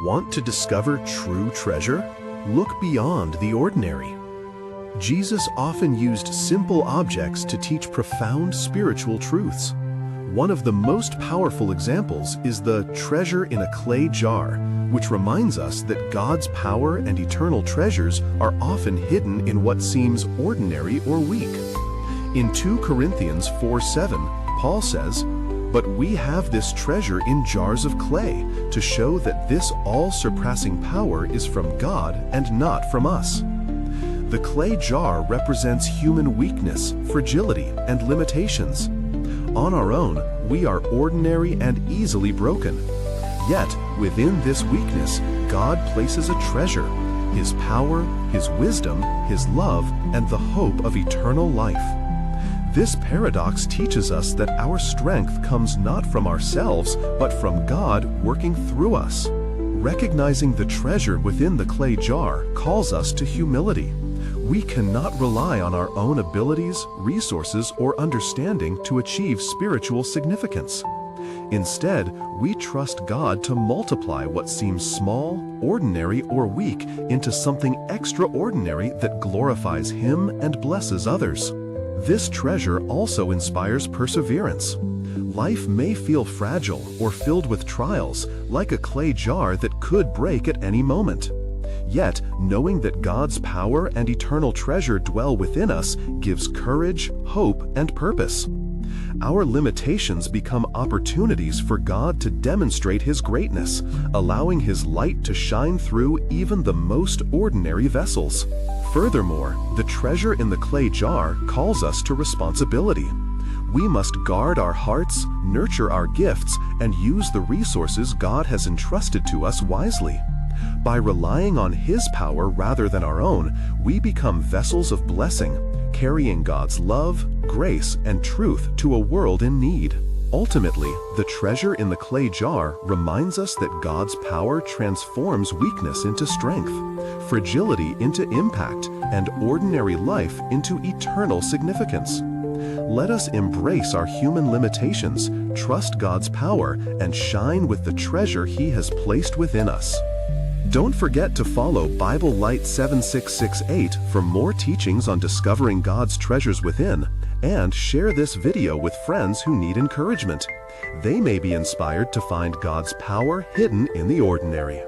Want to discover true treasure? Look beyond the ordinary. Jesus often used simple objects to teach profound spiritual truths. One of the most powerful examples is the treasure in a clay jar, which reminds us that God's power and eternal treasures are often hidden in what seems ordinary or weak. In 2 Corinthians 4:7, Paul says, "But we have this treasure in jars of clay, to show that this all-surpassing power is from God and not from us." The clay jar represents human weakness, fragility, and limitations. On our own, we are ordinary and easily broken. Yet, within this weakness, God places a treasure: His power, His wisdom, His love, and the hope of eternal life. This paradox teaches us that our strength comes not from ourselves, but from God working through us. Recognizing the treasure within the clay jar calls us to humility. We cannot rely on our own abilities, resources, or understanding to achieve spiritual significance. Instead, we trust God to multiply what seems small, ordinary, or weak into something extraordinary that glorifies Him and blesses others. This treasure also inspires perseverance. Life may feel fragile or filled with trials, like a clay jar that could break at any moment. Yet, knowing that God's power and eternal treasure dwell within us gives courage, hope, and purpose. Our limitations become opportunities for God to demonstrate His greatness, allowing His light to shine through even the most ordinary vessels. Furthermore, the treasure in the clay jar calls us to responsibility. We must guard our hearts, nurture our gifts, and use the resources God has entrusted to us wisely. By relying on His power rather than our own, we become vessels of blessing, carrying God's love, grace, and truth to a world in need. Ultimately, the treasure in the clay jar reminds us that God's power transforms weakness into strength, fragility into impact, and ordinary life into eternal significance. Let us embrace our human limitations, trust God's power, and shine with the treasure He has placed within us. Don't forget to follow Bible Light 7668 for more teachings on discovering God's treasures within, and share this video with friends who need encouragement. They may be inspired to find God's power hidden in the ordinary.